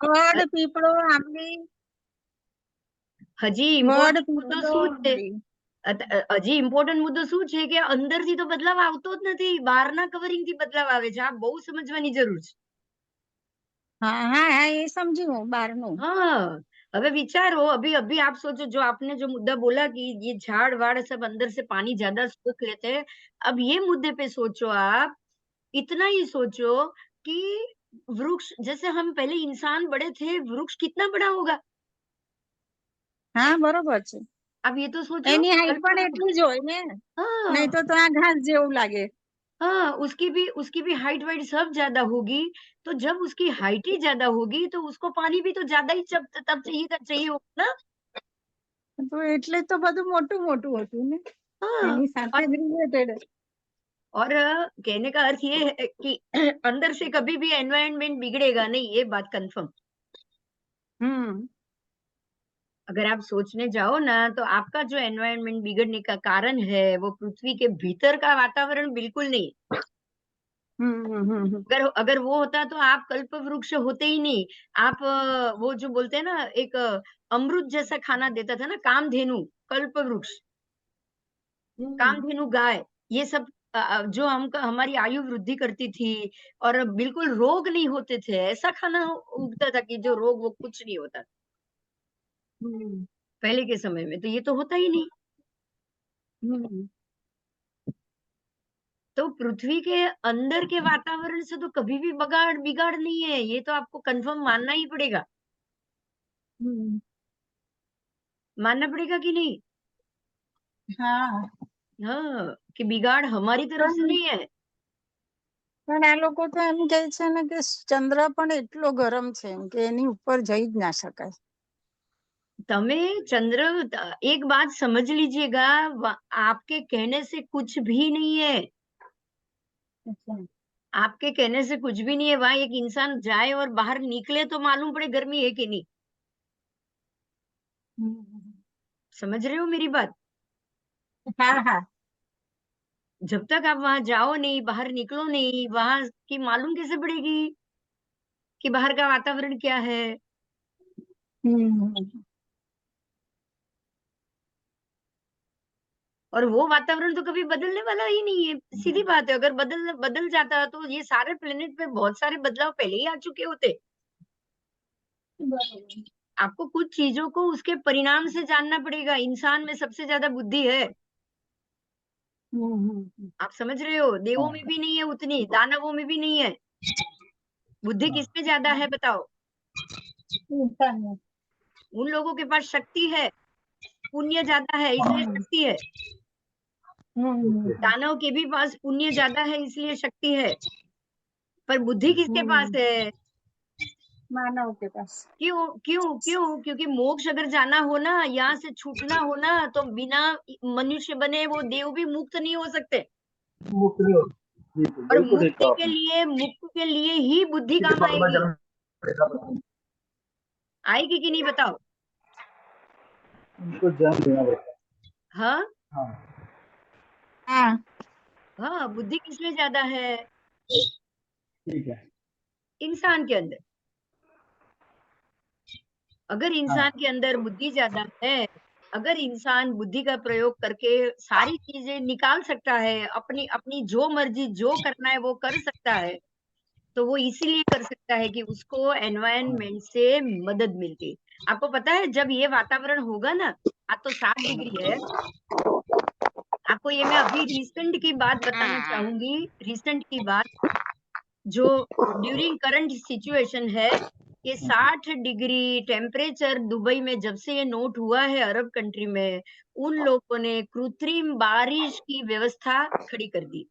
વડ પીપળો આંબલી હજી વડ ઇમ્પોર્ટન્ટ મુદ્દો પીપળો શું છે? આંબલી હજી ઇમ્પોર્ટન્ટ મુદ્દો શું છે કે અંદરથી તો બદલાવ આવતો જ નથી, બહારના કવરિંગ થી બદલાવ આવે છે. આ બહુ સમજવાની જરૂર છે. हाँ हाँ हाँ ये समझी हूँ बारनू। हाँ, अभी विचारो, अभी अभी आप सोचो, जो आपने जो मुद्दा बोला कि ये झाड़ वाड़ सब अंदर से पानी ज्यादा सोख लेते हैं, अब ये मुद्दे पे सोचो आप, इतना ही सोचो कि वृक्ष, जैसे हम पहले इंसान बड़े थे, वृक्ष कितना बड़ा होगा? हाँ बरोबर છે अब ये तो सोचो એની હાઈટ પણ कल्पना। એટલી જ હોય ને, हाँ, નહીં तो આ ઘાસ જેવું लागे। हाँ, उसकी भी हाइट वाइट सब ज्यादा होगी। तो जब उसकी हाइट ही ज्यादा होगी तो उसको पानी भी तो ज्यादा ही तब चाहिए होगा ना। તો એટલે જ તો બધું મોટું મોટું હતું ને, हाँ, એની और સાથે જ રિલેટેડ। और कहने का अर्थ ये है कि अंदर से कभी भी एनवायरनमेंट बिगड़ेगा नहीं, ये बात कंफर्म। हम्म अगर आप सोचने जाओ ना, तो आपका जो एनवायरनमेंट बिगड़ने का कारण है वो पृथ्वी के भीतर का वातावरण बिल्कुल नहीं। हम्म। अगर अगर वो होता तो आप कल्प वृक्ष होते ही नहीं। आप वो जो बोलते हैं ना, एक अमृत जैसा खाना देता था ना, कामधेनु, कल्प वृक्ष, हम्म कामधेनु गाय, ये सब जो हम हमारी आयु वृद्धि करती थी और बिल्कुल रोग नहीं होते थे, ऐसा खाना उगता था कि जो रोग वो कुछ नहीं होता हम्म पहले के समय में। तो ये तो होता ही नहीं। हम्म तो पृथ्वी के अंदर के वातावरण से तो कभी भी बगाड़ बिगाड़ नहीं है, ये तो आपको कंफर्म मानना ही पड़ेगा। हम्म, मानना पड़ेगा कि नहीं? हाँ हाँ, कि बिगाड़ हमारी तरफ से પણ नहीं है। પણ આ લોકો તો એમ કહે છે ને કે ચંદ્ર પણ એટલો ગરમ છે એમ કે એની ઉપર જઈ જ ના શકાય। तमे चंद्र, एक बात समझ लीजिएगा, आपके कहने से कुछ भी नहीं है। अच्छा। आपके कहने से कुछ भी नहीं है। वहां एक इंसान जाए और बाहर निकले तो मालूम पड़े गर्मी है कि नहीं। हम्म, समझ रहे हो मेरी बात? हाँ हाँ जब तक आप वहां जाओ नहीं, बाहर निकलो नहीं, वहां की मालूम कैसे पड़ेगी कि बाहर का वातावरण क्या है। हम्म और वो वातावरण तो कभी बदलने वाला ही नहीं है, सीधी बात है। अगर बदल बदल जाता तो ये सारे प्लेनेट पे बहुत सारे बदलाव पहले ही आ चुके होते। बरोबर। आपको कुछ चीजों को उसके परिणाम से जानना पड़ेगा। इंसान में सबसे ज्यादा बुद्धि है, हम्म। आप समझ रहे हो? देवों में भी नहीं है उतनी, दानवों में भी नहीं है। बुद्धि किसमें ज्यादा है बताओ? इंसान में। उन लोगों के पास शक्ति है, पुण्य ज्यादा है इसलिए हम्म शक्ति है। हम्म दानव के भी पास पुण्य ज्यादा है इसलिए शक्ति है। पर बुद्धि किसके पास हम्म, है? मानव के पास। क्यों क्यों क्यों? क्योंकि मोक्ष अगर जाना हो ना, यहाँ से छूटना हो ना, तो बिना मनुष्य बने वो देव भी मुक्त नहीं हो सकते। मुक्ति हो, जी और बिल्कुल ठीक कहा आपने। मुक्ति के लिए ही बुद्धि किसी काम आएगी। पुनर्जन्म पड़ेगा, आएगी कि नहीं बताओ? उनको जन्म देना पड़ेगा। हाँ, हाँ हाँ हाँ, बुद्धि किसमें ज्यादा है? ठीक है। इंसान के अंदर। अगर इंसान हाँ के अंदर बुद्धि ज्यादा है, अगर इंसान बुद्धि का प्रयोग करके सारी चीजें निकाल सकता है, अपनी अपनी जो मर्जी जो करना है वो कर सकता है, तो वो इसीलिए कर सकता है कि उसको एनवायरनमेंट से मदद मिलती। आपको पता है जब ये वातावरण होगा ना, आज तो 7 डिग्री है। आपको ये मैं अभी रिसेंट की बात बताना चाहूंगी, रिसेंट की बात, जो ड्यूरिंग करंट सिचुएशन है, ये 60 डिग्री टेम्परेचर दुबई में जब से ये नोट हुआ है अरब कंट्री में, उन लोगों ने कृत्रिम बारिश की व्यवस्था खड़ी कर दी।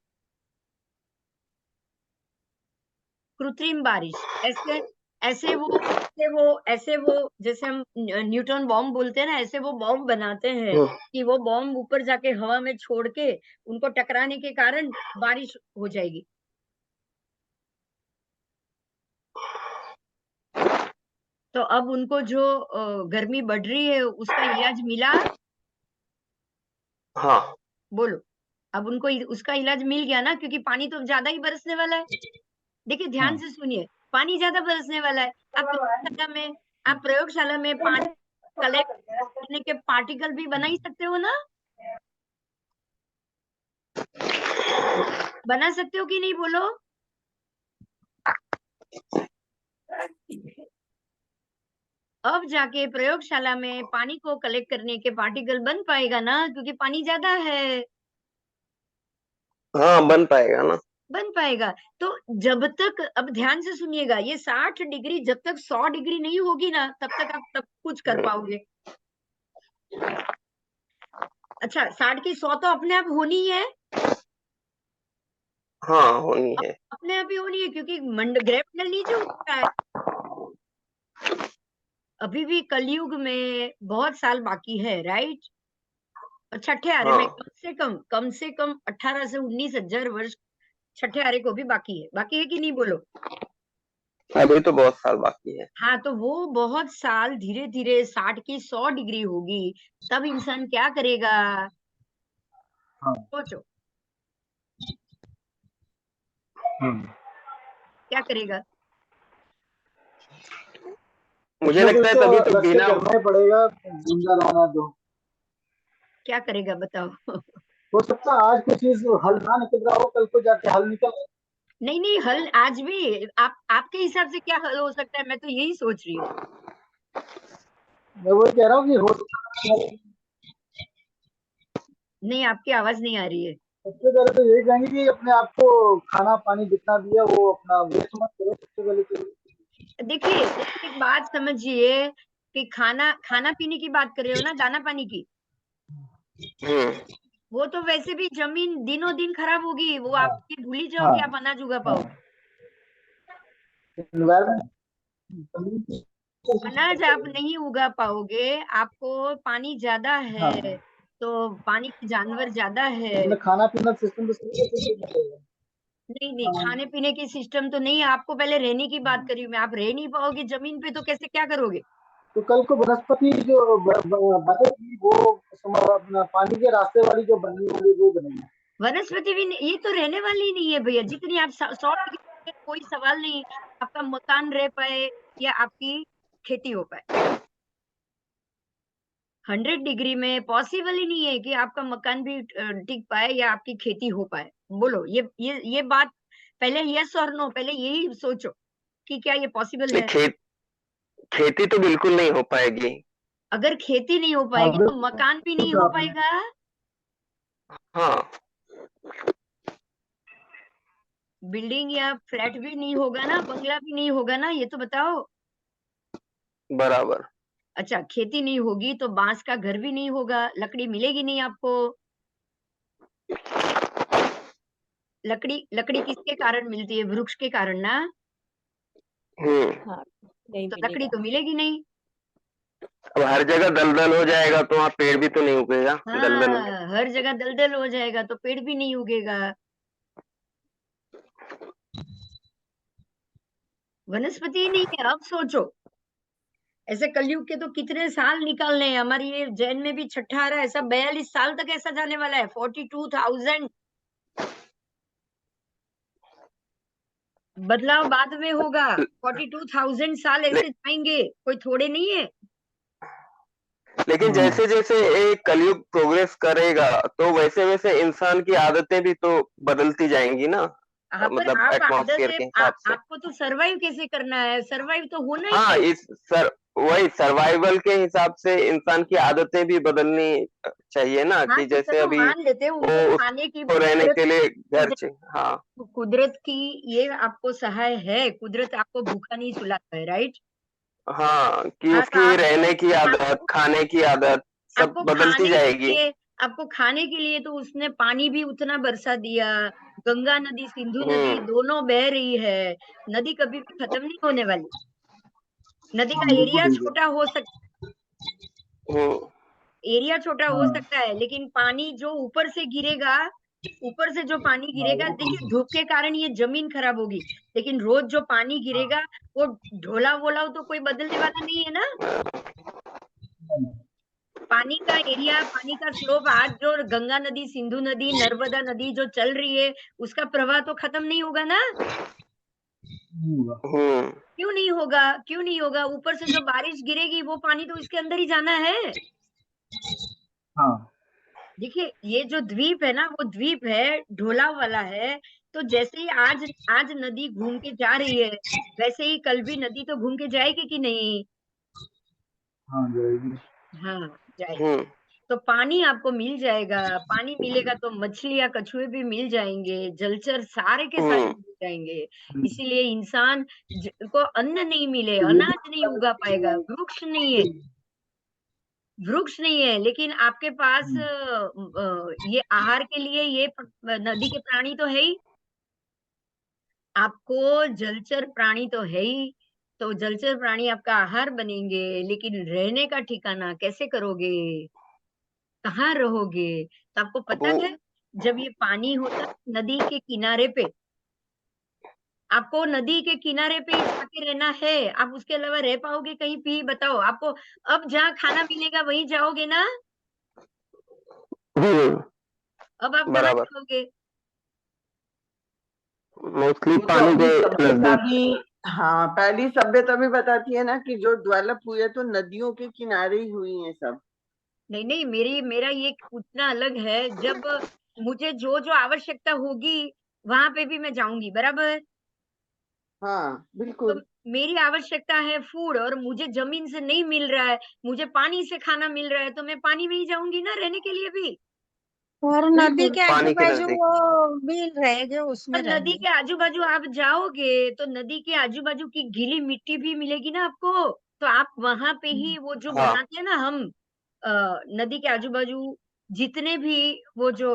कृत्रिम बारिश, ऐसे ऐसे वो जैसे हम न्यूटन बॉम्ब बोलते हैं ना, ऐसे वो बॉम्ब बनाते हैं कि वो बॉम्ब ऊपर जाके हवा में छोड़ के उनको टकराने के कारण बारिश हो जाएगी। तो अब उनको जो गर्मी बढ़ रही है उसका इलाज मिला। हाँ बोलो, अब उनको उसका इलाज मिल गया ना, क्योंकि पानी तो ज्यादा ही बरसने वाला है। देखिए ध्यान हाँ से सुनिए, पानी ज्यादा बरसने वाला है। आप प्रयोगशाला में पानी कलेक्ट करने के पार्टिकल भी बना ही सकते हो ना, बना सकते हो कि नहीं बोलो? अब जाके प्रयोगशाला में पानी को कलेक्ट करने के पार्टिकल बन पाएगा ना, क्योंकि पानी ज्यादा है, हाँ बन पाएगा ना। बन पाएगा। तो जब तक, अब ध्यान से सुनिएगा, ये 60 डिग्री जब तक 100 डिग्री नहीं होगी ना, तब तक आप तब कुछ कर पाओगे। अच्छा, 60 की 100 तो अपने आप होनी है, हाँ होनी है। अपने आप ही होनी है, क्योंकि ग्रहमंडल नीचे उठता है। अभी भी कलयुग में बहुत साल बाकी है, राइट? और छठे आरे में हाँ कम से कम 18 से 19 हजार वर्ष छठे आरे को भी बाकी है कि नहीं बोलो? अभी तो बहुत साल बाकी है। हाँ, तो वो बहुत साल धीरे धीरे 60 की 100 डिग्री होगी, तब इंसान क्या करेगा? हाँ। सोचो, क्या करेगा? मुझे लगता है तभी तो बिना करना ही पड़ेगा जिंदा रहना तो। क्या करेगा बताओ? हो सकता है आज कुछ चीज हल ना निकल रहा हो, कल को जाके हल निकल। नहीं, हल आज भी आपके हिसाब से क्या हल हो सकता है? मैं तो यही सोच रही हूँ। मैं वही कह रहा हूँ कि हो सकता है। नहीं, आपकी आवाज नहीं आ रही है। सबसे पहले तो यही कहेंगे कि अपने आप को खाना पानी जितना भी है वो अपना वेस्ट मत करो, सबसे पहले तो। देखिए, एक बात समझिए कि खाना पीने की बात कर रहे हो ना, दाना पानी की, वो तो वैसे भी जमीन दिनों दिन खराब होगी, वो हाँ, आपकी भूल ही जाओ हाँ, कि आप अनाज उगा हाँ। पाओगे। एनवायरमेंट अनाज आप नहीं उगा पाओगे, आपको पानी ज्यादा हाँ, है, तो पानी के जानवर ज्यादा है। अपना खाना पीना सिस्टम तो सही है। नहीं, खाने पीने की सिस्टम तो नहीं है, आपको पहले रहने की बात करी हूँ मैं। आप रह नहीं पाओगे जमीन पे, तो कैसे क्या करोगे? तो कल को वनस्पति जो बनेगी वो अपना पानी के रास्ते वाली जो बननी होगी वो बनेगी। वनस्पति भी ये तो रहने वाली ही नहीं है भैया। जितनी आप 100 डिग्री, कोई सवाल नहीं आपका मकान रह पाए या आपकी खेती हो पाए। 100 डिग्री में पॉसिबल ही नहीं है कि आपका मकान भी टिक पाए या आपकी खेती हो पाए। बोलो, ये बात पहले यस और नो, पहले यही सोचो कि क्या ये पॉसिबल है? खेती तो बिल्कुल नहीं हो पाएगी। अगर खेती नहीं हो हाँ, पाएगी तो बिल्कुल मकान भी नहीं तो हो आपने पाएगा, हाँ बिल्डिंग या फ्लैट भी नहीं होगा ना, बंगला भी नहीं होगा ना, ये तो बताओ। बराबर। अच्छा, खेती नहीं होगी तो बांस का घर भी नहीं होगा, लकड़ी मिलेगी नहीं आपको। लकड़ी किसके कारण मिलती है? वृक्ष के कारण ना। हम्म। हाँ, नहीं तो लकड़ी मिलेगा। तो मिलेगी नहीं। अब हर जगह दलदल हो जाएगा तो वहाँ पेड़ भी तो नहीं उगेगा दलदल में। हाँ, हर जगह दलदल हो जाएगा तो पेड़ भी नहीं उगेगा। वनस्पति ही नहीं है। अब सोचो, ऐसे कलयुग के तो कितने साल निकालने हैं। हमारी ये जैन में भी छठा आ रहा है, ऐसा 42 साल तक ऐसा जाने वाला है। 42,000 बदलाव बाद में होगा। 42,000 साल ले, ऐसे जाएंगे, कोई थोड़े नहीं है। लेकिन जैसे जैसे एक कलयुग प्रोग्रेस करेगा तो वैसे वैसे इंसान की आदतें भी तो बदलती जाएंगी ना, हाँ, पर मतलब आप एटमॉस्फेयर के हिसाब से। आपको तो सरवाइव कैसे करना है? सरवाइव तो होना ही हाँ है। इस सर वही सर्वाइवल के हिसाब से इंसान की आदतें भी बदलनी चाहिए ना, हाँ, कि तो जैसे चलो अभी मान लेते हैं वो उनको खाने की उसको रहने के लिए घर हाँ कुदरत की ये आपको सहाय है, कुदरत आपको भूखा नहीं सुलाता है, राइट? हाँ कि हाँ, तो उसकी रहने की आदत आपको खाने की आदत सब आपको बदलती खाने के जाएगी। लिए आपको खाने के लिए तो उसने पानी भी उतना बरसा दिया। गंगा नदी, सिंधु नदी हम्म दोनों बह रही है। नदी कभी भी खत्म नहीं होने वाली। नदी का बिल्कुल एरिया बिल्कुल। छोटा हो सकता हम्म एरिया छोटा हो हाँ, सकता है, लेकिन पानी जो ऊपर से गिरेगा, ऊपर से जो पानी हाँ, गिरेगा, देखिए धूप के कारण ये जमीन खराब होगी, लेकिन रोज जो पानी गिरेगा वो ढोला वोला तो कोई बदलने वाला नहीं है ना। पानी का एरिया, पानी का स्लोप, आज जो गंगा नदी, सिंधु नदी, नर्मदा नदी जो चल रही है, उसका प्रवाह तो खत्म नहीं होगा ना। नहीं होगा। क्यों नहीं होगा? क्यों नहीं होगा? ऊपर से जो बारिश गिरेगी वो पानी तो इसके अंदर ही जाना है। हाँ देखिए ये जो द्वीप है ना, वो द्वीप है, ढोला वाला है। तो जैसे ही आज नदी घूम के जा रही है, वैसे ही कल भी नदी तो घूम के जाएगी कि नहीं? हाँ जाएगी। हाँ, जाएगी। तो पानी आपको मिल जाएगा, पानी मिलेगा तो मछलियां, कछुए भी मिल जाएंगे, जलचर सारे के सारे मिल जाएंगे। इसीलिए इंसान को अन्न नहीं मिले, अनाज नहीं उगा पाएगा, वृक्ष नहीं है, वृक्ष नहीं है, लेकिन आपके पास ये आहार के लिए ये नदी के प्राणी तो है ही, आपको जलचर प्राणी तो है ही, तो जलचर प्राणी आपका आहार बनेंगे, लेकिन रहने का ठिकाना कैसे करोगे? कहाँ रहोगे? तो आपको पता वो है, जब ये पानी होता है नदी के किनारे पे, आपको नदी के किनारे पे ही जाके रहना है। आप उसके अलावा रह पाओगे कहीं भी? बताओ। आपको अब जहाँ खाना मिलेगा वहीं जाओगे ना? अब आप कहाँ बराबर, जाओगे? मोस्टली वो तो पानी अपनी के सभ्यता नजदीक। भी, हाँ, पहली सभ्यता भी बताती है ना कि जो डेवलप हुई है तो नदियों के किनारे ही हुई है सब। नहीं नहीं, मेरा ये पूछना अलग है। जब मुझे जो जो आवश्यकता होगी वहां पे भी मैं जाऊंगी, बराबर? हाँ तो बिल्कुल। मेरी आवश्यकता है फूड, और मुझे जमीन से नहीं मिल रहा है, मुझे पानी से खाना मिल रहा है, तो मैं पानी में ही जाऊंगी ना रहने के लिए भी। और नदी बिल्कुल के आजू पानी के बाजू नजदीक। वो भी रहेंगे, और उसमें नदी रहेंगे। के आजू बाजू आप जाओगे तो नदी के आजू बाजू की गीली मिट्टी भी मिलेगी ना आपको। तो आप वहां पे ही वो जो हाँ। बनाते हैं ना हम, नदी के आजू बाजू जितने भी वो जो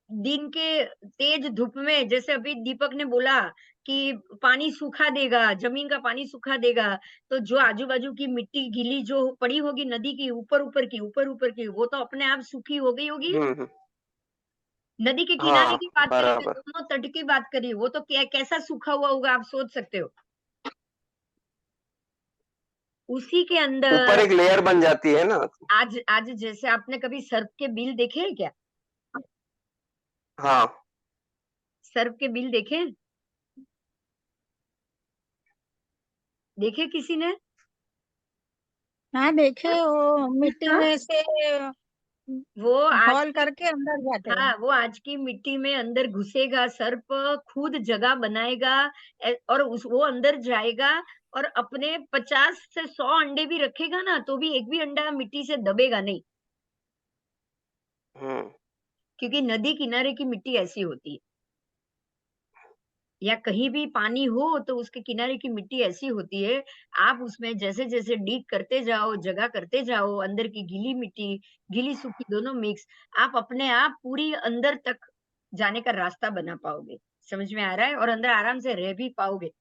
दिन के तेज धूप में, जैसे अभी दीपक ने बोला कि पानी सूखा देगा, जमीन का पानी सूखा देगा, तो जो आजू-बाजू की मिट्टी गीली जो पड़ी होगी नदी की ऊपर-ऊपर की, वो तो अपने आप सूखी हो गई होगी। हम्म। नदी के किनारे हाँ की बात करी, मैं बराबर। दोनों तट की बात करी, वो तो कैसा सूखा हुआ होगा आप सोच सकते हो। उसी के ऊपर अंदर एक लेयर बन जाती है ना। आज आज जैसे आपने कभी सर्प के बिल देखे हैं क्या? हाँ। सर्प के बिल देखे? देखे किसी ने? हाँ देखे, वो मिट्टी हाँ, में से वो आज हॉल करके अंदर जाते हैं। हाँ, वो आज की मिट्टी में अंदर घुसेगा, सर्प खुद जगह बनाएगा, और वो अंदर जाएगा, और अपने 50 से 100 अंडे भी रखेगा ना, तो भी एक भी अंडा मिट्टी से दबेगा नहीं, हम्म। क्योंकि नदी किनारे की मिट्टी ऐसी होती है, या कहीं भी पानी हो तो उसके किनारे की मिट्टी ऐसी होती है। आप उसमें जैसे जैसे डीग करते जाओ, जगह करते जाओ, अंदर की गीली मिट्टी, गीली सूखी दोनों मिक्स, आप अपने आप पूरी अंदर तक जाने का रास्ता बना पाओगे। समझ में आ रहा है? और अंदर आराम से रह भी पाओगे।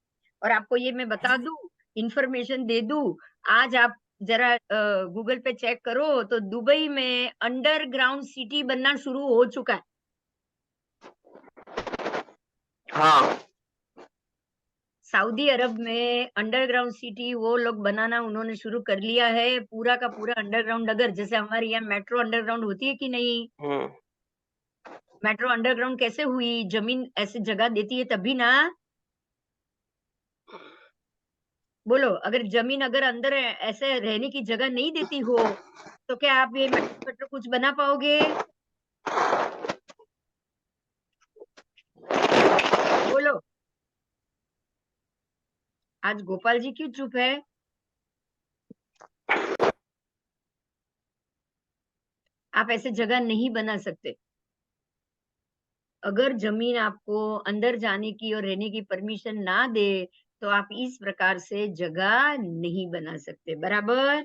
और आपको ये मैं बता दूं, इंफॉर्मेशन दे दूं, आज आप जरा गूगल पे चेक करो तो दुबई में अंडरग्राउंड सिटी बनना शुरू हो चुका है। हाँ। सऊदी अरब में अंडरग्राउंड सिटी वो लोग बनाना उन्होंने शुरू कर लिया है, पूरा का पूरा अंडरग्राउंड। अगर जैसे हमारे यहाँ मेट्रो अंडरग्राउंड होती है कि नहीं? हम्म। मेट्रो अंडरग्राउंड कैसे हुई? जमीन ऐसी जगह देती है तभी ना। बोलो, अगर जमीन अगर अंदर ऐसे रहने की जगह नहीं देती हो, तो क्या आप ये मेट्रो मेट्रो कुछ बना पाओगे? बोलो। आज गोपाल जी क्यों चुप है? आप ऐसे जगह नहीं बना सकते। अगर जमीन आपको अंदर जाने की और रहने की परमिशन ना दे, तो आप इस प्रकार से जगह नहीं बना सकते, बराबर?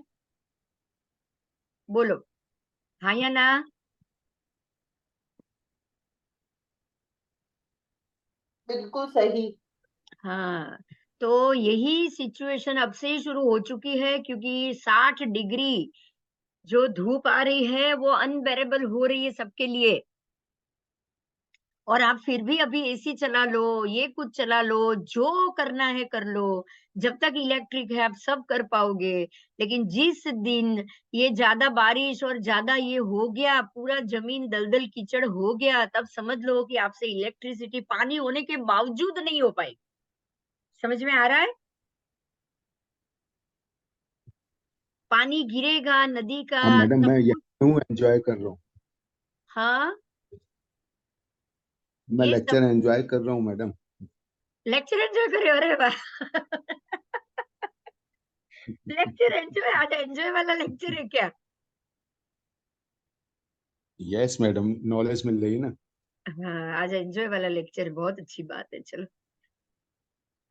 बोलो, हाँ या ना? बिल्कुल सही। हाँ, तो यही सिचुएशन अब से ही शुरू हो चुकी है, क्योंकि 60 डिग्री जो धूप आ रही है वो अनबेरेबल हो रही है सबके लिए। और आप फिर भी अभी एसी चला लो, ये कुछ चला लो, जो करना है कर लो, जब तक इलेक्ट्रिक है आप सब कर पाओगे। लेकिन जिस दिन ये ज्यादा बारिश और ज्यादा ये हो गया, पूरा जमीन दलदल कीचड़ हो गया, तब समझ लो कि आपसे इलेक्ट्रिसिटी पानी होने के बावजूद नहीं हो पाई। समझ में आ रहा है? पानी गिरेगा नदी का, हाँ मैडम, सब मैं कुछ। यहाँ हूँ, एंजॉय कर रहा हूँ। हाँ, मैं ये सब लेक्चर एंजॉय कर रहा हूँ मैडम। लेक्चर एंजॉय करे। अरे वाह लेक्चर एंजॉय, आज एंजॉय वाला लेक्चर है क्या? यस मैडम, नॉलेज मिल रही है ना। हाँ, आज एंजॉय वाला लेक्चर, बहुत अच्छी बात है। चलो,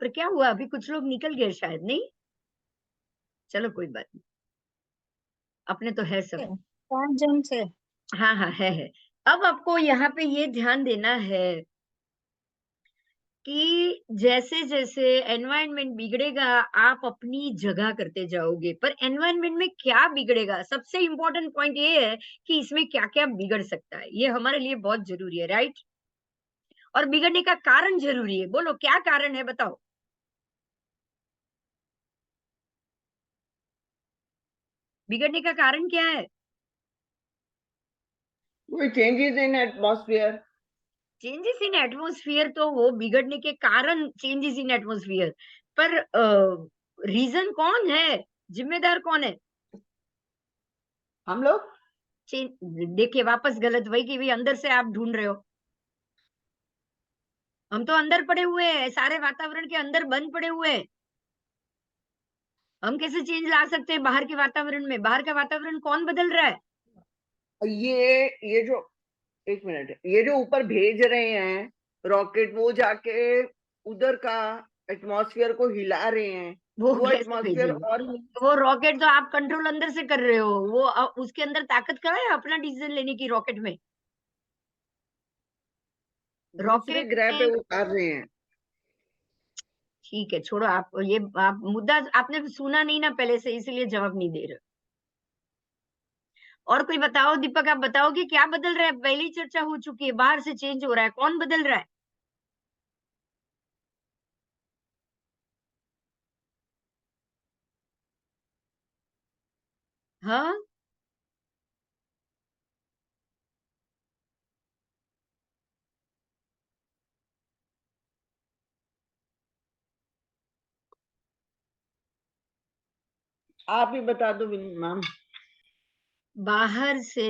पर क्या हुआ, अभी कुछ लोग निकल गए शायद, नहीं? चलो कोई बात नहीं, अपने तो है सब। 5 जन से। हाँ हाँ, है। अब आपको यहाँ पे ये ध्यान देना है कि जैसे जैसे एनवायरनमेंट बिगड़ेगा, आप अपनी जगह करते जाओगे। पर एनवायरनमेंट में क्या बिगड़ेगा, सबसे इंपॉर्टेंट पॉइंट ये है कि इसमें क्या क्या बिगड़ सकता है, ये हमारे लिए बहुत जरूरी है, राइट? और बिगड़ने का कारण जरूरी है। बोलो क्या कारण है, बताओ। बिगड़ने का कारण क्या है? कोई changes in atmosphere. Changes in atmosphere तो वो बिगड़ने के कारण चेंजेस इन एटमॉस्फेयर, पर रीजन कौन है, जिम्मेदार कौन है? हम लोग। देखिए वापस गलत वही की भी अंदर से आप ढूंढ रहे हो। हम तो अंदर पड़े हुए हैं, सारे वातावरण के अंदर बंद पड़े हुए हैं। हम कैसे चेंज ला सकते हैं बाहर के वातावरण में? बाहर का वातावरण कौन बदल रहा है? ये जो, एक मिनट, ये जो ऊपर भेज रहे हैं रॉकेट, वो जाके उधर का एटमॉस्फेयर को हिला रहे हैं। वो वो कैसे एटमॉस्फेयर भेजेंगे? और वो रॉकेट तो आप कंट्रोल अंदर से कर रहे हो, वो उसके अंदर ताकत कहाँ है अपना डिसीजन लेने की रॉकेट में? दूसरे रॉकेट ग्रह पे में, उतार रहे हैं। ठीक है छोड़ो, आप मुद्दा आपने सुना नहीं ना पहले से, इसीलिए जवाब नहीं दे रहे। और कोई बताओ, दीपक आप बताओ कि क्या बदल रहा है? पहली चर्चा हो चुकी है, बाहर से चेंज हो रहा है, कौन बदल रहा है? हाँ, आप ही बता दो मैम। बाहर से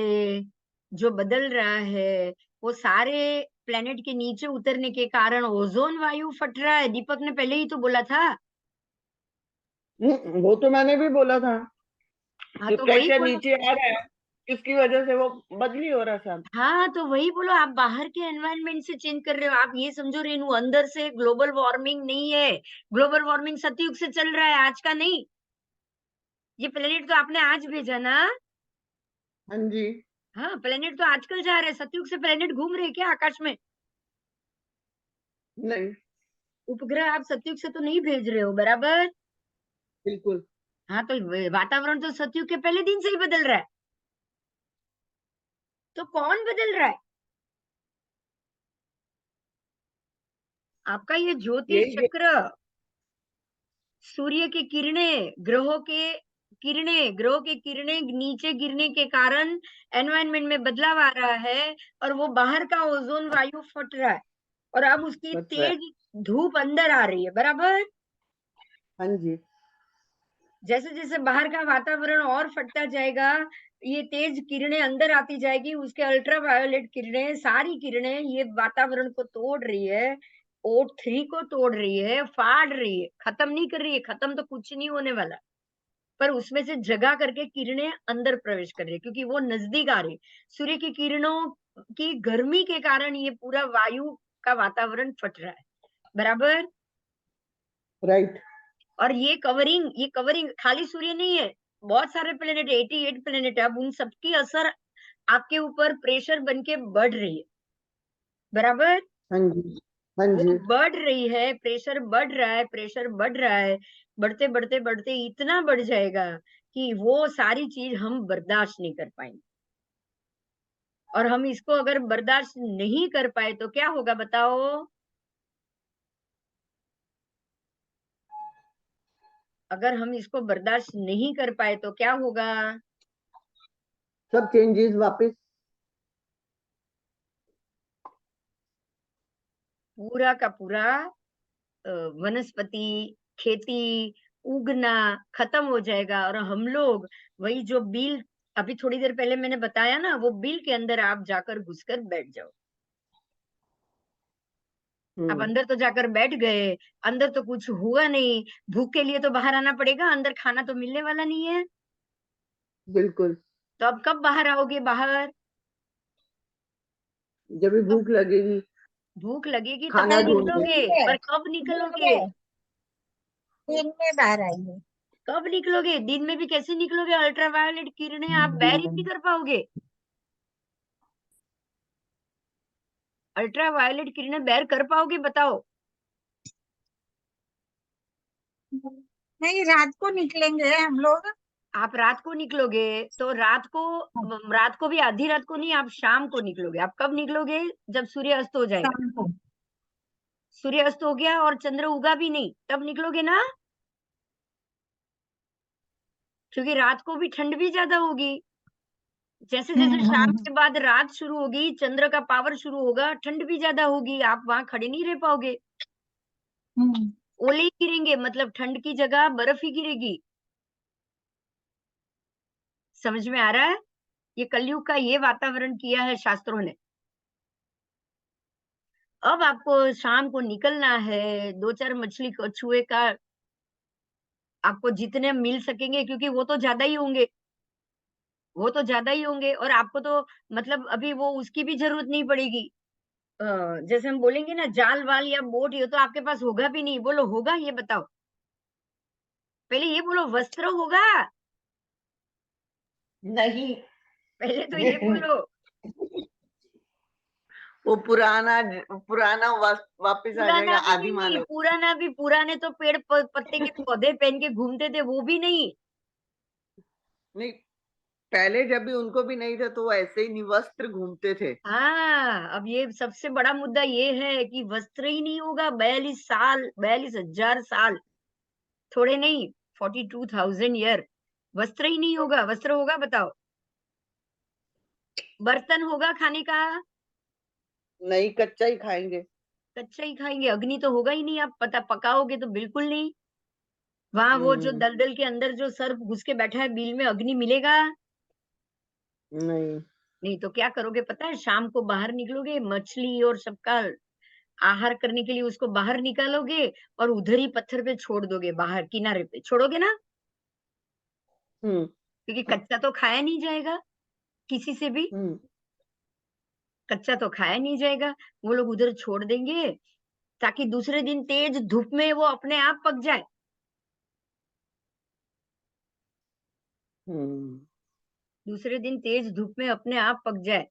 जो बदल रहा है, वो सारे प्लेनेट के नीचे उतरने के कारण ओजोन वायु फट रहा है। दीपक ने पहले ही तो बोला था। वो तो मैंने भी बोला था हाँ कि तो वही प्रेशर बोलो। नीचे आ रहा है, इसकी वजह से वो बदली हो रहा सब। हाँ तो वही बोलो, आप बाहर के एनवायरनमेंट से चेंज कर रहे हो। आप ये समझो रेनू, अंदर से ग्लोबल वार्मिंग नहीं है। ग्लोबल वार्मिंग सतयुग से चल रहा है, आज का नहीं। ये प्लेनेट तो आपने आज भेजा ना। हाँ जी। हाँ, प्लेनेट तो आजकल जा रहे हैं। सतयुग से प्लेनेट घूम रहे हैं क्या आकाश में? नहीं। उपग्रह आप सतयुग से तो नहीं भेज रहे हो, बराबर? बिल्कुल। हाँ तो वातावरण तो सतयुग के पहले दिन से ही बदल रहा है। तो कौन बदल रहा है? आपका ये ज्योतिष यही चक्र, सूर्य की किरणें, ग्रहों के किरणें नीचे गिरने के कारण एनवायरनमेंट में बदलाव आ रहा है, और वो बाहर का ओजोन वायु फट रहा है, और अब उसकी बच रहा है। तेज धूप अंदर आ रही है, बराबर? हाँ जी। जैसे जैसे बाहर का वातावरण और फटता जाएगा, ये तेज किरणें अंदर आती जाएगी, उसके अल्ट्रावायोलेट किरणें, सारी किरणें ये वातावरण को तोड़ रही है। O3 को तोड़ रही है, फाड़ रही है, खत्म नहीं कर रही है। खत्म तो कुछ नहीं होने वाला, पर उसमें से जगा करके किरणें अंदर प्रवेश कर रही है, क्योंकि वो नजदीक आ रही। सूर्य की किरणों की गर्मी के कारण ये पूरा वायु का वातावरण फट रहा है, बराबर? राइट। और ये कवरिंग खाली सूर्य नहीं है, बहुत सारे प्लेनेट, 88 प्लेनेट है। अब उन सबकी असर आपके ऊपर प्रेशर बन के बढ़ रही है, बराबर? हाँ जी। हाँ वो जी। बढ़ रही है, प्रेशर बढ़ रहा है, प्रेशर बढ़ रहा है। बढ़ते बढ़ते बढ़ते इतना बढ़ जाएगा कि वो सारी चीज हम बर्दाश्त नहीं कर पाएंगे। और हम इसको अगर बर्दाश्त नहीं कर पाए तो क्या होगा बताओ? अगर हम इसको बर्दाश्त नहीं कर पाए तो क्या होगा? सब चेंजेस वापस। पूरा का पूरा वनस्पति, खेती, उगना खत्म हो जाएगा और हम लोग वही जो बिल अभी थोड़ी देर पहले मैंने बताया ना, वो बिल के अंदर आप जाकर घुसकर बैठ जाओ। आप अंदर तो जाकर बैठ गए, अंदर तो कुछ हुआ नहीं, भूख के लिए तो बाहर आना पड़ेगा, अंदर खाना तो मिलने वाला नहीं है। बिल्कुल। तो अब कब बाहर आओगे बाहर? जब भी भूख लगेगी, भूख लगेगी खाना तभी ढूंढने। निकलोगे, पर कब निकलोगे? दिन में बाहर आइए। कब निकलोगे? दिन में भी कैसे निकलोगे? अल्ट्रावायलेट किरणें आप बैर ही नहीं कर पाओगे। अल्ट्रावायलेट किरणें बैर कर पाओगे बताओ? नहीं, रात को निकलेंगे हम लोग। आप रात को निकलोगे तो रात को भी आधी रात को नहीं, आप शाम को निकलोगे। आप कब निकलोगे? जब सूर्य अस्त हो जाएगा। शाम को। सूर्य अस्त हो गया और चंद्र उगा भी नहीं, तब निकलोगे ना? क्योंकि रात को भी ठंड भी ज्यादा होगी। जैसे जैसे शाम के बाद रात शुरू होगी, चंद्र का पावर शुरू होगा, ठंड भी ज्यादा होगी, आप वहां खड़े नहीं रह पाओगे। ओले ही गिरेंगे, मतलब ठंड की जगह बर्फ ही गिरेगी। समझ में आ रहा है? ये कलयुग का ये वातावरण किया है शास्त्रों ने। अब आपको शाम को निकलना है, 2-4 मछली कछुए का आपको जितने मिल सकेंगे, क्योंकि वो तो ज्यादा ही होंगे, वो तो ज्यादा ही होंगे और आपको तो मतलब अभी वो उसकी भी जरूरत नहीं पड़ेगी। अ, जैसे हम बोलेंगे ना जाल वाल या बोट, ये तो आपके पास होगा भी नहीं। बोलो होगा? ये बताओ, पहले ये बोलो, वस्त्र होगा? नहीं। पहले तो ये बोलो। वो पुराना वापस आ पुराना जाएगा, भी आदि नहीं, मानव। पुराने तो पेड़ पत्ते के पौधे पहन के घूमते थे, वो भी नहीं। नहीं, पहले जब भी उनको भी नहीं था तो वो ऐसे ही निवस्त्र घूमते थे। हाँ, अब ये सबसे बड़ा मुद्दा ये है कि वस्त्र ही नहीं होगा। 42 साल, 42,000 साल, थोड़े नहीं, 42,000 ईयर, वस्त्र ही नहीं होगा। वस्त्र होगा बताओ? बर्तन होगा खाने का? नहीं, कच्चा ही खाएंगे। कच्चा ही खाएंगे। अग्नि तो होगा ही नहीं, आप पता पकाओगे तो बिल्कुल नहीं। वहां वो जो दलदल के अंदर जो सर्प घुस के बैठा है बिल में, अग्नि मिलेगा? नहीं। नहीं तो क्या करोगे पता है? शाम को बाहर निकलोगे, मछली और सबका आहार करने के लिए उसको बाहर निकालोगे और उधर ही पत्थर पे छोड़ दोगे, बाहर किनारे पे छोड़ोगे ना, हम्म। क्योंकि कच्चा तो खाया नहीं जाएगा किसी से भी। हम्म। कच्चा तो खाया नहीं जाएगा, वो लोग उधर छोड़ देंगे ताकि दूसरे दिन तेज धूप में वो अपने आप पक जाए। हम्म। दूसरे दिन तेज धूप में अपने आप पक जाए।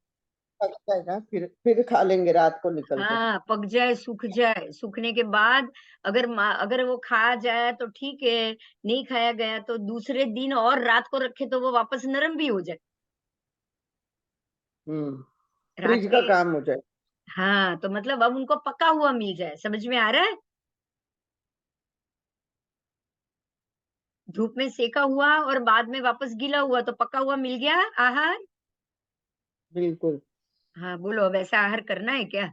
पक जाएगा, फिर खा लेंगे रात को निकल कर। हाँ, पक जाए, सूख जाए, सूखने के बाद अगर वो खा जाए तो ठीक है, नहीं खाया गया तो दूसरे दिन और रात को रखे तो वो वापस नरम भी हो जाए। रात फ्रिज का के काम हो जाए। हाँ, तो मतलब अब उनको पका हुआ मिल जाए। समझ में आ रहा है? धूप में सेका हुआ और बाद में वापस गीला हुआ तो पका हुआ मिल गया आहार। बिल्कुल। हाँ, बोलो अब ऐसा आहार करना है क्या?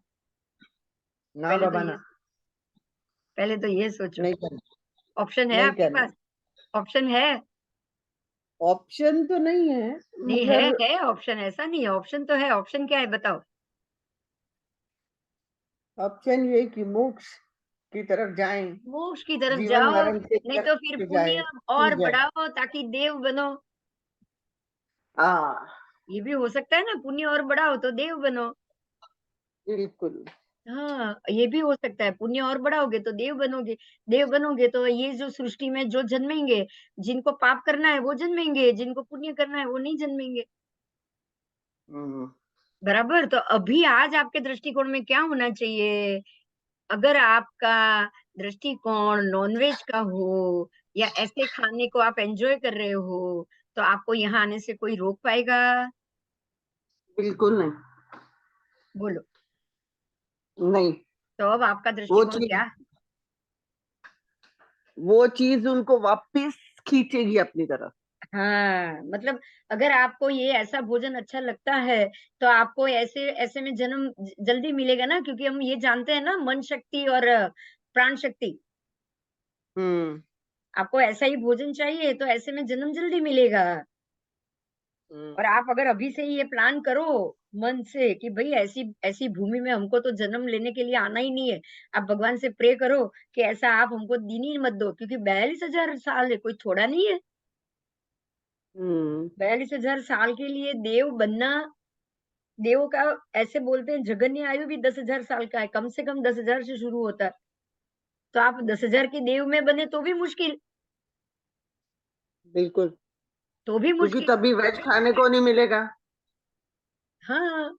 ना पहले तो बाबा ये ना। पहले तो ये सोचो। नहीं करना। ऑप्शन है नहीं आपके करना। पास? ऑप्शन है? ऑप्शन तो नहीं है, नहीं मतलब है ऑप्शन, ऐसा नहीं है। ऑप्शन तो है। ऑप्शन क्या है बताओ? ऑप्शन ये कि मोक्ष की तरफ जाएं, मोक्ष की तरफ जीवन जाओ, मरण से नहीं तो कष्ट फिर से जाए, पुण्य फिर और जाए। बढ़ाओ ताकि देव बनो। हाँ। ये भी हो सकता है ना, पुण्य और बढ़ाओ तो देव बनो। बिल्कुल। हाँ, ये भी हो सकता है, पुण्य और बढ़ाओगे तो देव बनोगे। देव बनोगे तो ये जो सृष्टि में जो जन्मेंगे, जिनको पाप करना है वो जन्मेंगे, जिनको पुण्य करना है वो नहीं जन्मेंगे। हम्म। बराबर? तो अभी आज आपके दृष्टिकोण में क्या होना चाहिए? अगर आपका दृष्टिकोण नॉनवेज का हो या ऐसे खाने को आप एंजॉय कर रहे हो, तो आपको यहाँ आने से कोई रोक पाएगा? बिल्कुल नहीं, बोलो। नहीं। तो अब आपका वो दृष्टिकोण चीज क्या? वो चीज उनको वापस खींचेगी अपनी तरफ। हाँ, मतलब अगर आपको ये ऐसा भोजन अच्छा लगता है, तो आपको ऐसे ऐसे में जन्म जल्दी मिलेगा ना, क्योंकि हम ये जानते हैं ना, मन शक्ति और प्राण शक्ति। हम्म आपको ऐसा ही भोजन चाहिए, तो ऐसे में जन्म जल्दी मिलेगा। और आप अगर अभी से ही ये प्लान करो मन से कि भाई ऐसी ऐसी भूमि में हमको तो जन्म लेने के लिए आना ही नहीं है, आप भगवान से प्रे करो कि ऐसा आप हमको दिन ही मत दो, क्योंकि 42,000 साल है, कोई थोड़ा नहीं है। हम्म 42,000 साल के लिए देव बनना, देवों का ऐसे बोलते हैं जगन्य आयु भी 10,000 साल का है, कम से कम 10,000 से शुरू होता है। तो आप 10,000 के देव में बने तो भी मुश्किल, बिल्कुल, तो भी क्योंकि मुश्किल। तभी वेज खाने को नहीं मिलेगा। हाँ,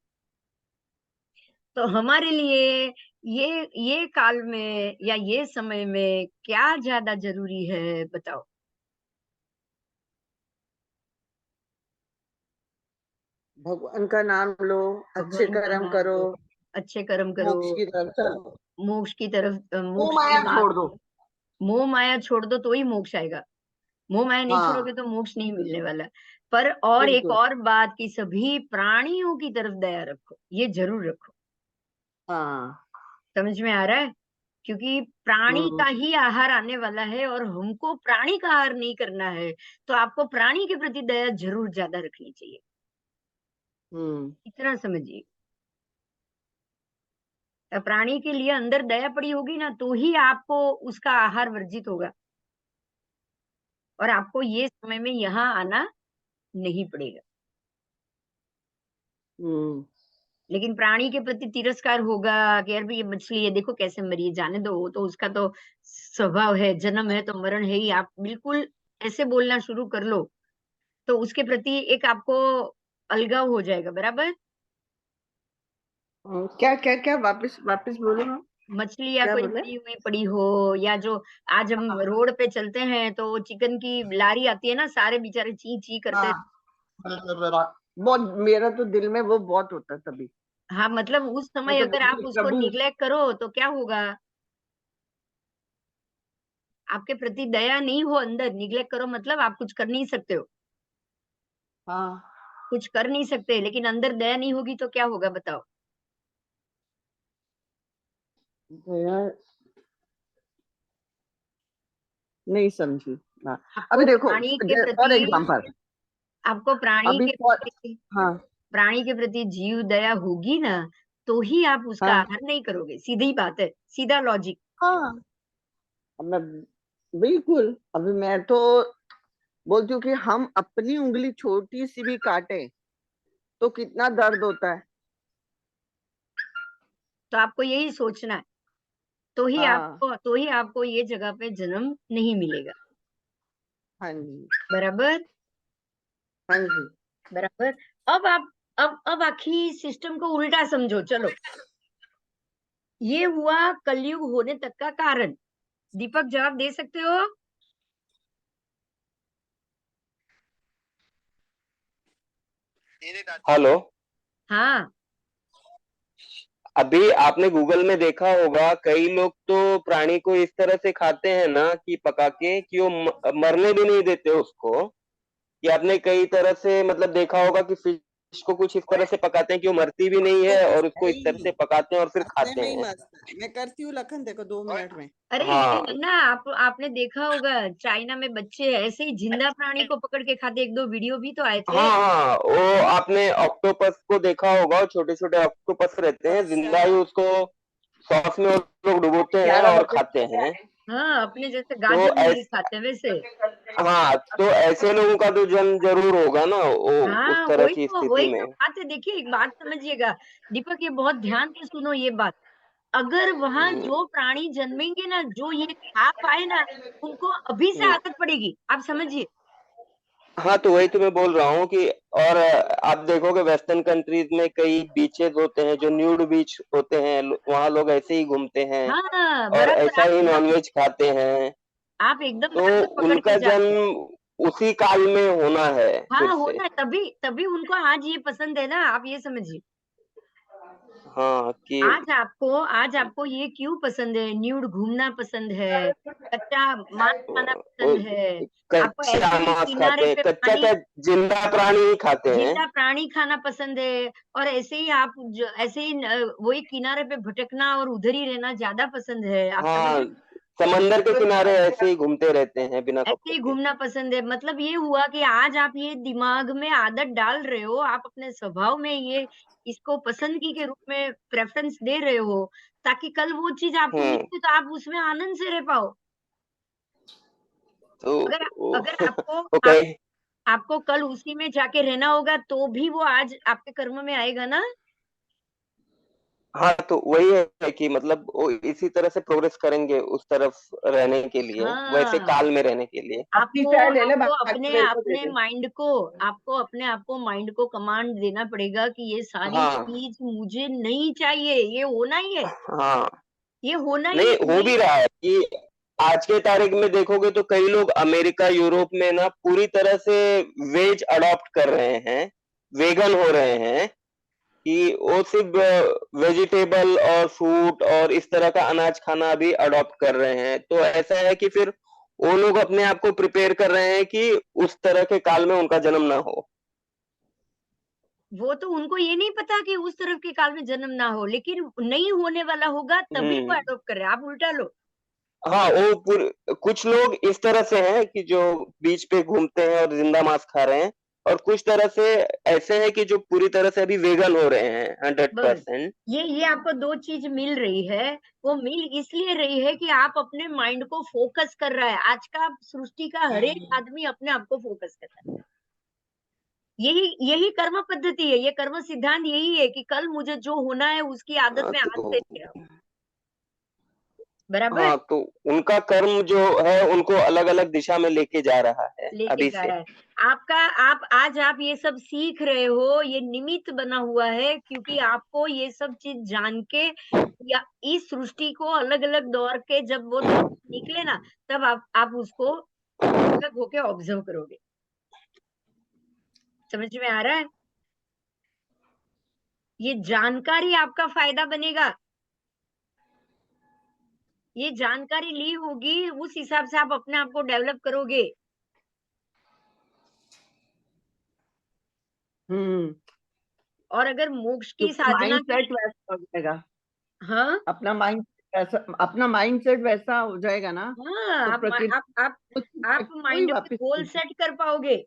तो हमारे लिए ये काल में या ये समय में क्या ज्यादा जरूरी है, बताओ। भगवान का नाम लो, अच्छे भगवान का कर्म नाम करो, लो, अच्छे कर्म करो, मोक्ष की तरफ चलो। मोक्ष की तरफ, वो मोक्ष की माया बात। छोड़ दो। मोह माया छोड़ दो तो ही मोक्ष आएगा। मोह माया नहीं छोड़ोगे हाँ, तो मोक्ष नहीं मिलने वाला। पर और एक बिल्कुल। और बात कि सभी प्राणियों की तरफ दया रखो, ये जरूर रखो। हाँ। समझ में आ रहा है? क्योंकि प्राणी हम्म का ही आहार आने वाला है और हमको प्राणी का आहार नहीं करना है, तो आपको प्राणी के प्रति दया जरूर ज्यादा रखनी चाहिए। हम्म इतना समझिए। प्राणी के लिए अंदर दया पड़ी होगी ना, तो ही आपको उसका आहार वर्जित होगा और आपको ये समय में यहाँ आना नहीं पड़ेगा। हम्म लेकिन प्राणी के प्रति तिरस्कार होगा कि यार भाई ये मछली है, देखो कैसे मरी है, जाने दो, वो तो उसका तो स्वभाव है, जन्म है तो मरण है ही। आप बिल्कुल ऐसे बोलना शुरू कर लो, तो उसके प्रति एक आपको अलगाव हो जाएगा, बराबर। क्या क्या क्या, वापस वापस बोलो। हाँ, मछली या क्या कोई बोले? मरी हुई पड़ी हो, या जो आज हम हाँ रोड पे चलते हैं तो चिकन की लारी आती है ना, सारे बेचारे ची ची करते हाँ, हैं। बहुत, मेरा तो दिल में वो बहुत होता है तभी। हाँ, मतलब उस मैं समय तो अगर आप बोलती उसको प्रभु। निग्लेक्ट करो तो क्या होगा? आपके प्रति दया नहीं हो, अंदर निग्लेक्ट करो मतलब आप कुछ कर नहीं सकते हो, हाँ, कुछ कर नहीं सकते, लेकिन अंदर दया नहीं होगी तो क्या होगा, बताओ। तो यार नहीं समझी। हाँ, अभी आपको देखो, प्राणी के फॉर प्रति एग्जाम्पल, आपको प्राणी अभी के फॉर, प्रति हाँ प्राणी के प्रति जीव दया होगी ना, तो ही आप उसका हाँ आहार नहीं करोगे। सीधी बात है, सीधा लॉजिक। हाँ, अब मैं बिल्कुल, अभी मैं तो बोलती हूँ कि हम अपनी उंगली छोटी सी भी काटे तो कितना दर्द होता है। तो आपको यही सोचना है, हाँ, तो ही आपको ये जगह पे जन्म नहीं मिलेगा। हाँ जी, बराबर, हाँ जी। बराबर। अब आप अब आखिरी सिस्टम को उल्टा समझो, चलो। ये हुआ कलयुग होने तक का कारण। दीपक जवाब दे सकते हो? हेलो। हाँ, अभी आपने गूगल में देखा होगा, कई लोग तो प्राणी को इस तरह से खाते हैं ना कि पका के कि वो मरने भी नहीं देते उसको। कि आपने कई तरह से मतलब देखा होगा कि फिश को कुछ इस तरह से पकाते हैं कि वो मरती भी नहीं वो है कुछ और है उसको इस तरह ही, से पकाते हैं और फिर अपने खाते में ही हैं। मस्त है। मैं करती हूँ लखन, देखो 2 मिनट में। अरे ये हाँ है ना, आपने देखा होगा चाइना में बच्चे ऐसे ही जिंदा प्राणी को पकड़ के खाते, एक दो वीडियो भी तो आए थे। हाँ हाँ, वो आपने ऑक्टोपस को देखा होगा, छोटे छोटे ऑक्टोपस रहते हैं जिंदा ही, उसको सॉस में वो लोग डुबोते हैं ग्यारह और बजे खाते हैं। हाँ, अपने जैसे तो गाजर मूली ऐस खाते हैं वैसे। हाँ, तो ऐसे लोगों का तो जन्म जरूर होगा ना वो उस हाँ, तरह की स्थिति वही में। तो बात है। देखिए एक बात समझिएगा दीपक, ये बहुत ध्यान से सुनो ये बात। अगर वहां हम्म, जो प्राणी जन्मेंगे ना, जो ये खा पाए ना, उनको अभी से हम्म। आदत पड़ेगी, आप समझिए। हाँ, तो वही तो मैं बोल रहा हूँ कि और आप देखोगे वेस्टर्न कंट्रीज में कई बीचेस होते हैं जो न्यूड बीच होते हैं, वहां लोग ऐसे ही घूमते हैं हाँ, और बराबर। ऐसा ही नॉनवेज खाते हैं। आप एकदम तो बराबर पकड़ के उनका जा रहे हैं। जन्म उसी काल में होना है फिर हाँ से। होना है, तभी तभी उनको आज ये पसंद है ना, आप ये समझिए। हाँ कि आज आपको ये क्यों पसंद है? न्यूड घूमना पसंद है, कच्चा मांस खाना वो पसंद है, आपको कच्चा ऐसे ही मांस किनारे खाते हैं, पे कच्चा पानी, क्या जिंदा प्राणी ही खाते हैं। जिंदा प्राणी खाना पसंद है, और ऐसे ही आप ऐसे ही वही किनारे पे भटकना और उधर ही रहना ज्यादा पसंद है, आप समझ हाँ, रहे हो? समंदर के किनारे ऐसे ही घूमते रहते हैं बिना ऐसे कपड़ों ही के। घूमना पसंद है। मतलब ये हुआ कि आज आप ये दिमाग में आदत डाल रहे हो, आप अपने स्वभाव में ये इसको पसंदगी के रूप में प्रेफरेंस दे रहे हो, ताकि कल वो चीज आपको हम्म। मिले तो आप उसमें आनंद से रह पाओ। तो अगर अगर आपको ओके। आपको कल उसी में जाके रहना होगा तो भी वो आज आपके कर्म में आएगा ना। हाँ, तो वही है कि मतलब वो इसी तरह से प्रोग्रेस करेंगे उस तरफ रहने के लिए, वैसे हाँ, काल में रहने के लिए। अपनी आपको चाय ले ले, आपको बाकी अपने मेरे को दे अपने दे। माइंड को आपको अपने आप को माइंड को कमांड देना पड़ेगा कि ये सारी हाँ, चीज मुझे नहीं चाहिए, ये होना ही है, हाँ। ये होना ही नहीं, है हो ये। भी रहा है कि आज के तारीख में देखोगे तो कई लोग अमेरिका, यूरोप में ना पूरी तरह से वेज अडॉप्ट कर रहे हैं, वेगन हो रहे हैं कि वो सिर्फ वेजिटेबल और फ्रूट और इस तरह का अनाज खाना भी अडॉप्ट कर रहे हैं। तो ऐसा है कि फिर वो लोग अपने आप को प्रिपेयर कर रहे हैं कि उस तरह के काल में उनका जन्म ना हो। वो तो उनको ये नहीं पता कि उस तरफ के काल में जन्म ना हो, लेकिन नहीं होने वाला होगा तभी वो हम्म। अडॉप्ट कर रहे हैं। आप उल्टा लो। हाँ, वो कुछ लोग इस तरह से हैं कि जो बीच पे घूमते हैं और जिंदा मांस खा रहे हैं, और कुछ तरह से ऐसे हैं कि जो पूरी तरह से अभी वेगन हो रहे हैं बस 100%। ये आपको दो चीज मिल रही है। वो मिल इसलिए रही है कि आप अपने माइंड को फोकस कर रहा है। आज का सृष्टि का हर एक आदमी अपने आप को फोकस कर रहा है। यही यही कर्म पद्धति है, ये कर्म सिद्धांत यही है कि कल मुझे जो होना है उसकी आदत हाँ में आज से तो ले आओ। बराबर हाँ, तो उनका कर्म जो है उनको अलग-अलग दिशा में लेके जा रहा है लेके अभी जा से। रहा है। आपका आप ये सब सीख रहे हो, ये निमित्त बना हुआ है, क्योंकि आपको ये सब चीज जान के या इस सृष्टि को अलग-अलग दौर के जब वो दौर निकले ना, तब आप उसको अलग होके ऑब्जर्व करोगे। समझ में आ रहा है? ये जानकारी आपका फायदा बनेगा। ये जानकारी ली होगी, उस हिसाब से आप अपने आप को डेवलप करोगे। हम्म। और अगर मोक्ष की क्योंकि साधना माइंड की सेट वैसा हो जाएगा, हाँ, अपना माइंड सेट वैसा हो जाएगा ना, हाँ, तो प्रकृति आप वही माइंड में वापस गोल सेट कर पाओगे।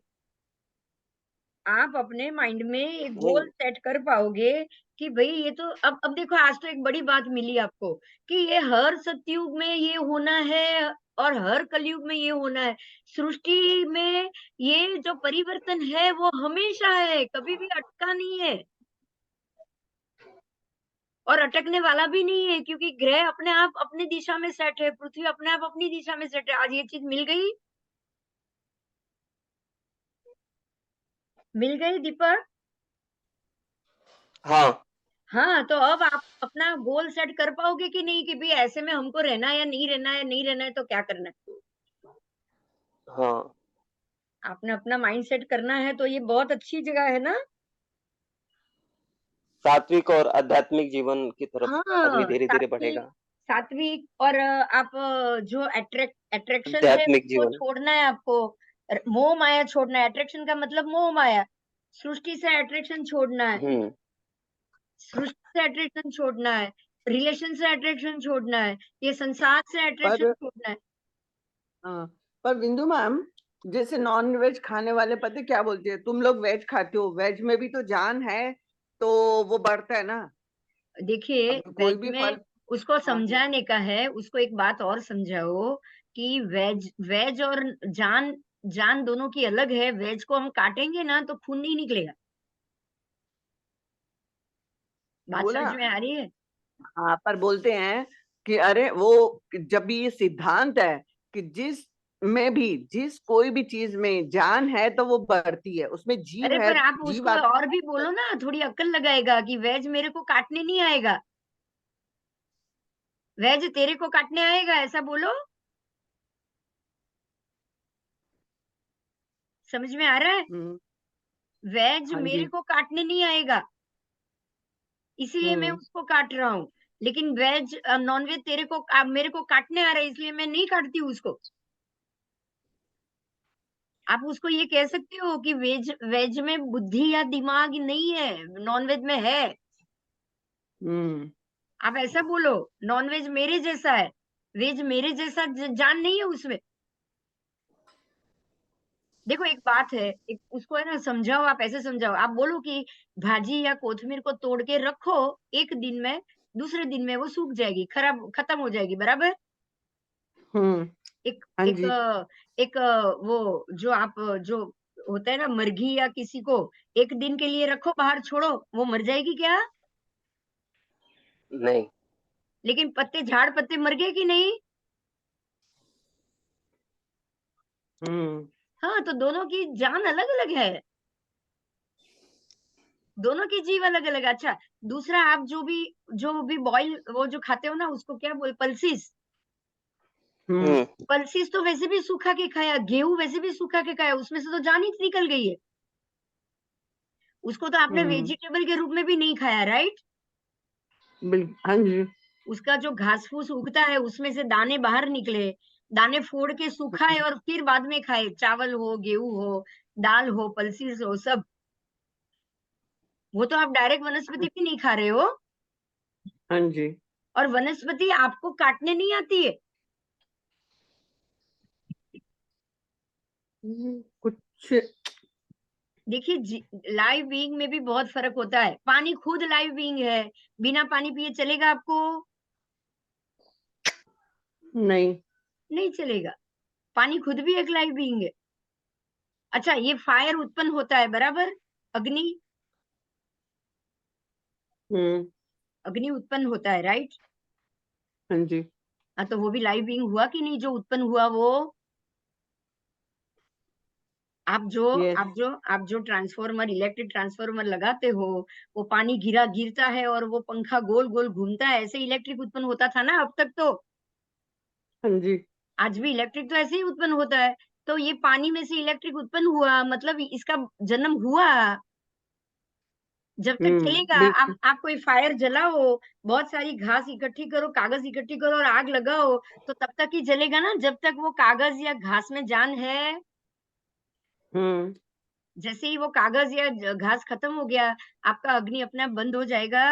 आप अपने माइंड में एक गोल नहीं। सेट कर पाओगे कि भाई ये तो अब देखो, आज तो एक बड़ी बात मिली आपको कि ये हर सतयुग में ये होना है और हर कलयुग में ये होना है। सृष्टि में ये जो परिवर्तन है वो हमेशा है, कभी भी अटका नहीं है और अटकने वाला भी नहीं है, क्योंकि ग्रह अपने आप अपनी दिशा में सेट है, पृथ्वी अपने आप अपनी दिशा में सेट है। आज ये चीज मिल गई दीपक। हाँ, हाँ, तो अब आप अपना गोल सेट कर पाओगे कि नहीं कि भाई ऐसे में हमको रहना है या नहीं रहना है, नहीं रहना है तो क्या करना है। हाँ। आपने अपना माइंड सेट करना है, तो ये बहुत अच्छी जगह है ना। सात्विक और आध्यात्मिक जीवन की तरफ आदमी हाँ, धीरे-धीरे सात्विक बढ़ेगा। सात्विक और आप जो अट्रैक्शन है आध्यात्मिक उसको जीवन। छोड़ना है आपको। मोह माया छोड़ना है। अट्रैक्शन का मतलब मोह माया। सृष्टि से अट्रैक्शन छोड़ना है, हुँ। सृष्टि से अट्रैक्शन छोड़ना है, रिलेशन से अट्रैक्शन छोड़ना है, ये संसार से अट्रैक्शन पर छोड़ना है। हाँ, पर बिंदु मैम, जैसे नॉन वेज खाने वाले पता है क्या बोलते हैं, तुम लोग वेज खाते हो, वेज में भी तो जान है, तो वो बढ़ता है ना। देखिए, अब कोई वेज भी में फल। उसको हाँ, समझाने का है, उसको एक बात और समझाओ कि वेज वेज और जान जान दोनों की अलग है। वेज को हम काटेंगे ना तो खून नहीं निकलेगा। बात बोला। समझ में आ रही है? हाँ, पर बोलते हैं कि अरे वो, जब भी ये सिद्धांत है कि जिस कोई भी चीज में जान है तो वो बढ़ती है, उसमें जीव अरे है, पर आप जीव उसको आता और है भी तो। बोलो ना, थोड़ी अक्ल लगाएगा कि वेज मेरे को काटने नहीं आएगा, वेज तेरे को काटने आएगा, ऐसा बोलो। समझ में आ रहा है? वेज हाँ मेरे जी। को काटने नहीं आएगा, इसीलिए मैं उसको काट रहा हूँ। लेकिन वेज नॉन-वेज मेरे को काटने आ रहा है, इसलिए मैं नहीं काटती हूँ उसको। आप उसको ये कह सकते हो कि वेज में बुद्धि या दिमाग नहीं है, नॉन-वेज में है। आप ऐसा बोलो, नॉन-वेज मेरे जैसा है, वेज मेरे जैसा जान नहीं है उसमें। देखो एक बात है, एक उसको है ना समझाओ, आप ऐसे समझाओ, आप बोलो कि भाजी या कोथिमीर को तोड़ के रखो 1 दिन में, दूसरे दिन में वो सूख जाएगी, खत्म हो जाएगी, बराबर? एक हाँ एक जी। एक वो जो होता है ना मर्घी या किसी को 1 दिन के लिए रखो, बाहर छोड़ो, वो मर जाएगी क्या? नहीं। लेकिन झाड़ पत्ते मर गए कि नहीं? हाँ, तो दोनों की जान अलग-अलग है। दोनों की जीव अलग-अलग है। अच्छा, दूसरा आप जो भी बॉयल वो जो खाते हो ना उसको क्या पल्सेस? हम्म। पल्सेस तो वैसे भी सूखा के खाया, गेहूँ वैसे भी सूखा के खाया, उसमें से तो जान ही निकल गई है। उसको तो आपने वेजिटेबल के रूप में भी नहीं खाया, राइट? हाँ जी। उसका जो घास-फूस उगता है उसमें से दाने बाहर निकले, दाने फोड़ के सुखाए और फिर बाद में खाए, चावल हो, गेहूँ हो, दाल हो, पल्सेस हो, सब। वो तो आप डायरेक्ट वनस्पति भी नहीं खा रहे हो हाँ जी। और वनस्पति आपको काटने नहीं आती है। कुछ देखिए लाइव बीइंग में भी बहुत फर्क होता है। पानी खुद लाइव बीइंग है, बिना पानी पिए चलेगा आपको? नहीं। नहीं चलेगा। पानी खुद भी एक लाइव बीइंग है। अच्छा, ये फायर उत्पन्न होता है, बराबर? अग्नि अग्नि उत्पन्न होता है, राइट? हाँ जी। हाँ, तो वो भी लाइव बीइंग हुआ कि नहीं जो उत्पन्न हुआ वो? आप जो यस। आप जो ट्रांसफार्मर इलेक्ट्रिक ट्रांसफार्मर लगाते हो, वो पानी गिरता है और वो पंखा गोल-गोल घूमता है, ऐसे इलेक्ट्रिक उत्पन्न होता था ना अब तक तो। हाँ जी। आज भी इलेक्ट्रिक तो ऐसे ही उत्पन्न होता है। तो ये पानी में से इलेक्ट्रिक उत्पन्न हुआ मतलब इसका जन्म हुआ। जब तक चलेगा बिल्कुल। आप कोई फायर जलाओ, बहुत सारी घास इकट्ठी करो, कागज इकट्ठी करो और आग लगाओ, तो तब तक ही जलेगा ना जब तक वो कागज या घास में जान है। जैसे ही वो कागज या घास खत्म हो गया, आपका अग्नि अपने आप बंद हो जाएगा।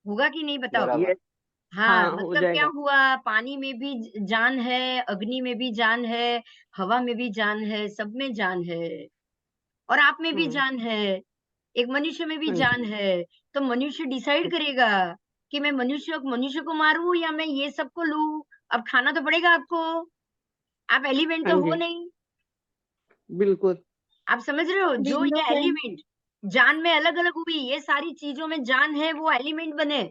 होगा कि नहीं बताओ? बराबर। यस। हाँ, हाँ, हो मतलब क्या जाएगा। हुआ, पानी में भी जान है, अग्नि में भी जान है, हवा में भी जान है, सब में जान है और आप में भी हम्म जान है, एक मनुष्य में भी हाँ जान जी। है। तो मनुष्य डिसाइड करेगा कि मैं मनुष्य को मारूँ या मैं ये सबको लूँ। अब खाना तो पड़ेगा आपको, आप एलिमेंट हाँ तो हो जी। नहीं। बिल्कुल। आप समझ रहे हो? जो बिंदु ये बहन, एलिमेंट जान में अलग-अलग हुई, ये सारी चीज़ों में जान है, वो एलिमेंट बने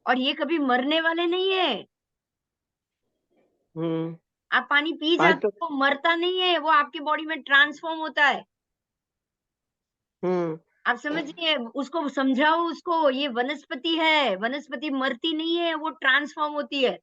और ये कभी मरने वाले नहीं है। हम्म आप पानी पी आज जाते तो हो, वो मरता नहीं है, वो आपकी बॉडी में ट्रांसफ़ॉर्म होता है। हम्म आप समझिए, उसको समझाओ उसको, ये वनस्पति है, वनस्पति मरती नहीं है, वो ट्रांसफ़ॉर्म होती है।